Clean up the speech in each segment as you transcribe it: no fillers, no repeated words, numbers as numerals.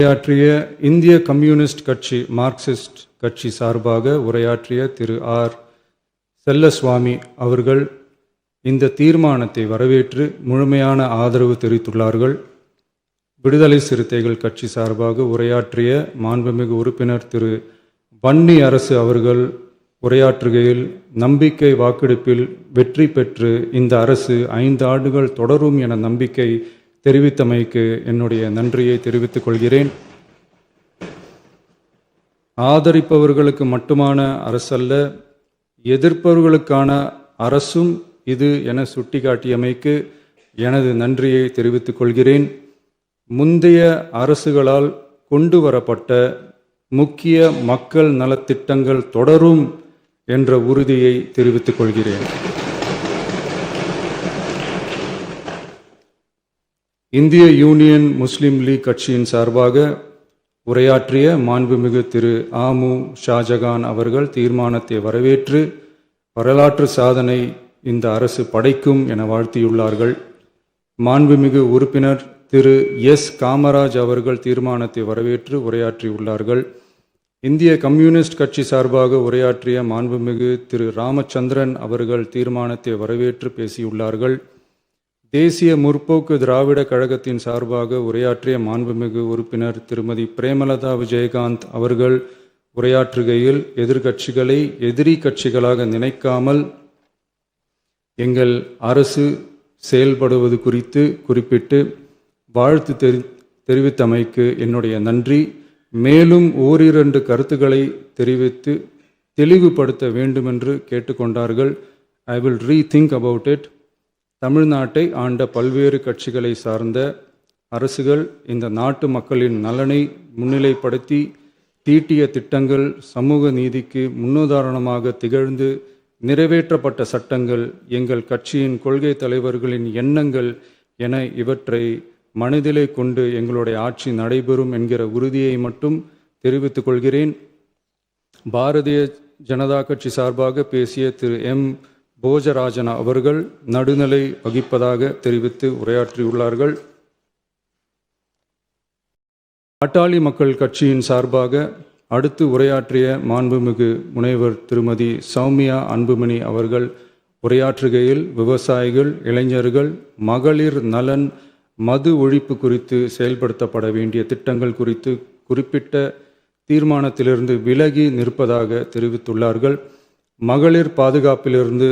உரையாற்றிய இந்திய கம்யூனிஸ்ட் கட்சி மார்க்சிஸ்ட் கட்சி சார்பாக உரையாற்றிய திரு ஆர் செல்லசுவாமி அவர்கள் இந்த தீர்மானத்தை வரவேற்று முழுமையான ஆதரவு தெரிவித்துள்ளார்கள். விடுதலை சிறுத்தைகள் கட்சி சார்பாக உரையாற்றிய மாண்புமிகு உறுப்பினர் திரு வன்னி அரசு அவர்கள் உரையாற்றுகையில், நம்பிக்கை வாக்கெடுப்பில் வெற்றி பெற்று இந்த அரசு 5 ஆண்டுகள் தொடரும் என நம்பிக்கை தெரிவித்தமைக்கு என்னுடைய நன்றியை தெரிவித்துக் கொள்கிறேன். ஆதரிப்பவர்களுக்கு மட்டுமான அரசல்ல, எதிர்ப்பவர்களுக்கான அரசும் இது என சுட்டிக்காட்டியமைக்கு எனது நன்றியை தெரிவித்துக் கொள்கிறேன். முந்தைய அரசுகளால் கொண்டு வரப்பட்ட முக்கிய மக்கள் நலத்திட்டங்கள் தொடரும் என்ற உறுதியை தெரிவித்துக் கொள்கிறேன். இந்திய யூனியன் முஸ்லீம் லீக் கட்சியின் சார்பாக உரையாற்றிய மாண்புமிகு திரு ஆமு ஷாஜகான் அவர்கள் தீர்மானத்தை வரவேற்று வரலாற்று சாதனை இந்த அரசு படைக்கும் என வாழ்த்தியுள்ளார்கள். மாண்புமிகு உறுப்பினர் திரு எஸ் காமராஜ் அவர்கள் தீர்மானத்தை வரவேற்று உரையாற்றியுள்ளார்கள். இந்திய கம்யூனிஸ்ட் கட்சி சார்பாக உரையாற்றிய மாண்புமிகு திரு ராமச்சந்திரன் அவர்கள் தீர்மானத்தை வரவேற்று பேசியுள்ளார்கள். தேசிய முற்போக்கு திராவிட கழகத்தின் சார்பாக உரையாற்றிய மாண்புமிகு உறுப்பினர் திருமதி பிரேமலதா விஜயகாந்த் அவர்கள் உரையாற்றுகையில், எதிர்கட்சிகளை எதிரி கட்சிகளாக நினைக்காமல் எங்கள் அரசு செயல்படுவது குறித்து குறிப்பிட்டு வாழ்த்து தெரிவித்தமைக்கு என்னுடைய நன்றி. மேலும் ஓரிரண்டு கருத்துக்களை தெரிவித்து தெளிவுபடுத்த வேண்டுமென்று கேட்டுக்கொண்டார்கள். I will rethink about it. தமிழ்நாட்டை ஆண்ட பல்வேறு கட்சிகளை சார்ந்த அரசுகள் இந்த நாட்டு மக்களின் நலனை முன்னிலைப்படுத்தி தீட்டிய திட்டங்கள் சமூக நீதிக்கு முன்னுதாரணமாக திகழ்ந்து நிறைவேற்றப்பட்ட சட்டங்கள் எங்கள் கட்சியின் கொள்கை தலைவர்களின் எண்ணங்கள் என இவற்றை மனதிலே கொண்டு எங்களுடைய ஆட்சி நடைபெறும் என்கிற உறுதியை மட்டும் தெரிவித்துக் கொள்கிறேன். பாரதிய ஜனதா கட்சி சார்பாக பேசிய திரு எம் போஜராஜன் அவர்கள் நடுநிலை வகிப்பதாக தெரிவித்து உரையாற்றியுள்ளார்கள். பாட்டாளி மக்கள் கட்சியின் சார்பாக அடுத்து உரையாற்றிய மாண்புமிகு முனைவர் திருமதி சௌமியா அன்புமணி அவர்கள் உரையாற்றுகையில், விவசாயிகள், இளைஞர்கள், மகளிர் நலன், மது ஒழிப்பு குறித்து செயல்படுத்தப்பட வேண்டிய திட்டங்கள் குறித்து குறிப்பிட்ட தீர்மானத்திலிருந்து விலகி நிற்பதாக தெரிவித்துள்ளார்கள். மகளிர் பாதுகாப்பிலிருந்து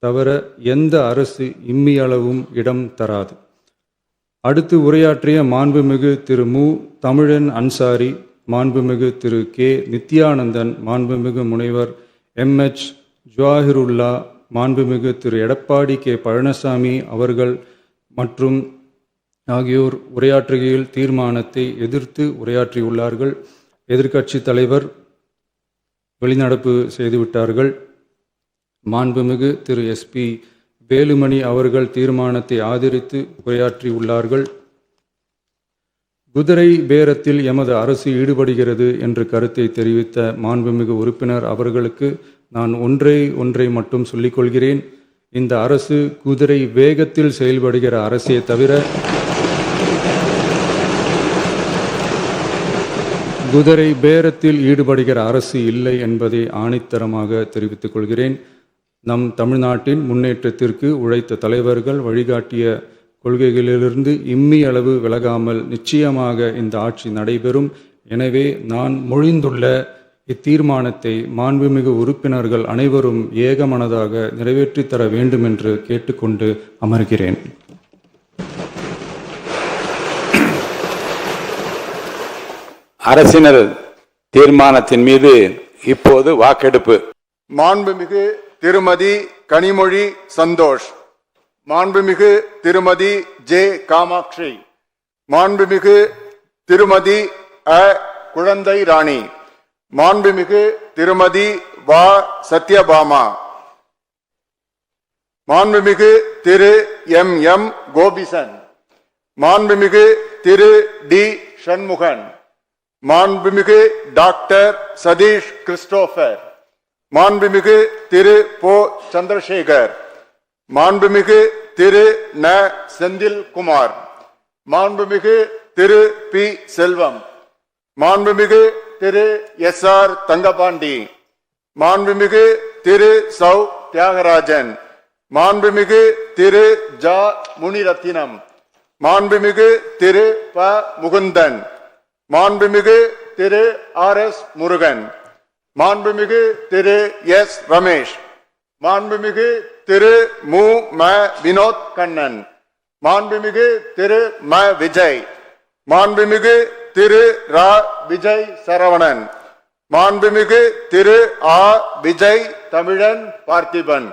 தவிர எந்த அரசு இம்மியளவும் இடம் தராது. அடுத்து உரையாற்றிய மாண்புமிகு திரு மு தமிழன் அன்சாரி, மாண்புமிகு திரு கே நித்யானந்தன், மாண்புமிகு முனைவர் MH ஜவாஹிருல்லா, மாண்புமிகு திரு எடப்பாடி கே பழனிசாமி அவர்கள் மற்றும் ஆகியோர் உரையாற்றுகையில் தீர்மானத்தை எதிர்த்து உரையாற்றியுள்ளார்கள். எதிர்க்கட்சி தலைவர் வெளிநடப்பு செய்துவிட்டார்கள். மாண்புமிகு திரு SP வேலுமணி அவர்கள் தீர்மானத்தை ஆதரித்து உரையாற்றியுள்ளார்கள். குதிரை பேரத்தில் எமது அரசு ஈடுபடுகிறது என்று கருத்தை தெரிவித்த மாண்புமிகு உறுப்பினர் அவர்களுக்கு நான் ஒன்றை மட்டும் சொல்லிக்கொள்கிறேன். இந்த அரசு குதிரை வேகத்தில் செயல்படுகிற அரசே தவிர குதிரை பேரத்தில் ஈடுபடுகிற அரசு இல்லை என்பதை ஆணித்தரமாக தெரிவித்துக் கொள்கிறேன். நம் தமிழ்நாட்டின் முன்னேற்றத்திற்கு உழைத்த தலைவர்கள் வழிகாட்டிய கொள்கைகளிலிருந்து இம்மி அளவு விலகாமல் நிச்சயமாக இந்த ஆட்சி நடைபெறும். எனவே நான் மொழிந்துள்ள இத்தீர்மானத்தை மாண்புமிகு உறுப்பினர்கள் அனைவரும் ஏகமனதாக நிறைவேற்றித்தர வேண்டும் என்று கேட்டுக்கொண்டு அமர்கிறேன். அரசினர் தீர்மானத்தின் மீது இப்போது வாக்கெடுப்பு. மாண்புமிகு திருமதி கனிமொழி சந்தோஷ், மாண்புமிகு திருமதி ஜே காமாட்சி, மாண்புமிகு திருமதி குழந்தை ராணி, மாண்புமிகு திருமதி வா சத்யபாமா, மாண்புமிகு திரு M கோபிசன், மாண்புமிகு திரு டி சண்முகன், மாண்புமிகு டாக்டர் சதீஷ் கிறிஸ்டோபர், மாண்புமிகு திரு போ சந்திரசேகர், மாண்புமிகு திரு ந செந்தில் குமார், மாண்புமிகு திரு பி செல்வம், மாண்புமிகு திரு எஸ்.ஆர். தங்கபாண்டி, மாண்புமிகு திரு சௌ தியாகராஜன், மாண்புமிகு திரு ஜ. முனிரத்தினம், மாண்புமிகு திரு ப. முகுந்தன், மாண்புமிகு திரு ஆர்.எஸ். முருகன், மாண்புமிகு திரு எஸ். ரமேஷ், மாண்புமிகு திரு மு. ம. வினோத் கண்ணன், மாண்புமிகு திரு ம. விஜய், மாண்புமிகு திரு ரா. விஜய் சரவணன், மாண்புமிகு திரு ஆ. விஜய் தமிழன் பார்த்திபன்,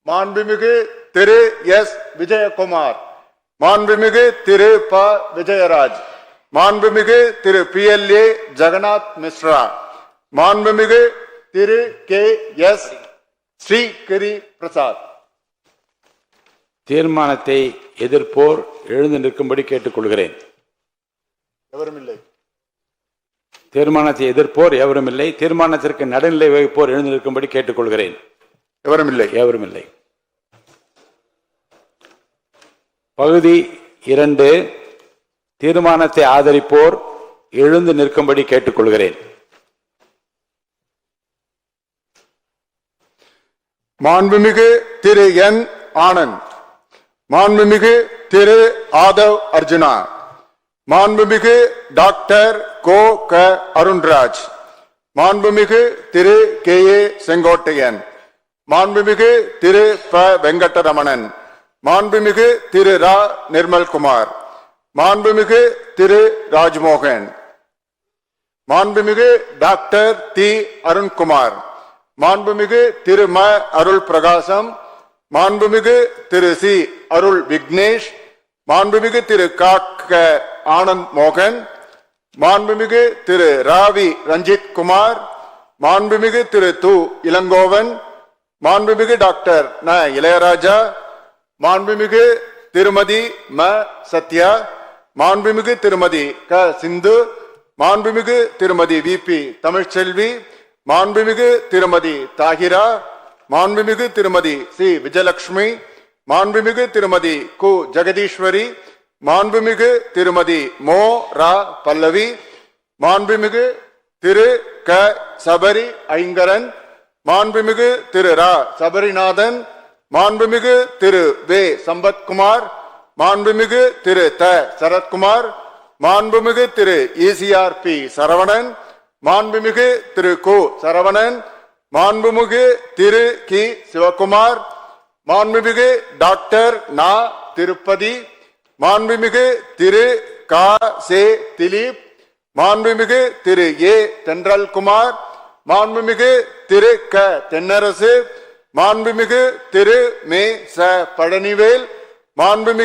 மாண்புமிகு திரு எஸ். விஜயகுமார், மாண்புமிகு திரு ப. விஜயராஜ், மாண்புமிகு திரு PLA ஜெகநாத் மிஸ்ரா, மாண்புமிகு திரு கே. எஸ். ஸ்ரீகிரி பிரசாத். தீர்மானத்தை எதிர்ப்போர் எழுந்து நிற்கும்படி கேட்டுக்கொள்கிறேன். எவரும் இல்லை. தீர்மானத்தை எதிர்ப்போர் எவரும் இல்லை. தீர்மானத்திற்கு நடுநிலை வகிப்போர் எழுந்து நிற்கும்படி கேட்டுக்கொள்கிறேன். எவரும் இல்லை. எவரும் இல்லை. பகுதி 2, தீர்மானத்தை ஆதரிப்போர் எழுந்து நிற்கும்படி கேட்டுக்கொள்கிறேன். மாண்புமிகு திரு என். ஆனந்த், மாண்புமிகு திரு ஆதவ் அர்ஜுனா, மாண்புமிகு டாக்டர் கோ. க. அருண்ராஜ், மாண்புமிகு திரு கே.ஏ. செங்கோட்டையன், மாண்புமிகு திரு ப. வெங்கடரமணன், மாண்புமிகு திரு ரா. நிர்மல்குமார், மாண்புமிகு திரு ராஜ்மோகன், மாண்புமிகு டாக்டர் தி. அருண்குமார், மாண்புமிகு திரு ம. அருள் பிரகாசம், மாண்புமிகு திரு சி. அருள் விக்னேஷ், மாண்புமிகு திரு கா. க. ஆனந்த் மோகன், மாண்புமிகு திரு ராவி ரஞ்சித் குமார், மாண்புமிகு திரு து. இளங்கோவன், மாண்புமிகு டாக்டர் ந. இளையராஜா, மாண்புமிகு திருமதி ம. சத்யா, மாண்புமிகு திருமதி க. சிந்து, மாண்புமிகு திருமதி VP தமிழ்ச்செல்வி, மாண்புமிகு திருமதி தாகிரா, மாண்புமிகு திருமதி சி. விஜயலட்சுமி, மாண்புமிகு திருமதி கு. ஜெகதீஸ்வரி, மாண்புமிகு திருமதி மோ. ரா. பல்லவி, மாண்புமிகு திரு க. சபரி ஐங்கரன், மாண்புமிகு திரு ரா. சபரிநாதன், மாண்புமிகு திரு வே. சம்பத்குமார், மாண்புமிகு திரு த. சரத்குமார், மாண்புமிகு திரு ECRP சரவணன், மாண்புமிகு திரு கு. சரவணன், மாண்புமிகு திரு கி. சிவகுமார், மாண்புமிகு டாக்டர் நா. திருப்பதி, மாண்புமிகு திரு கா. சே. திலீப், மாண்புமிகு திரு ஏ. தென்றல்குமார், மாண்புமிகு திரு க. தென்னரசு, மாண்புமிகு திரு மே. ச. பழனிவேல், மாண்புமிகு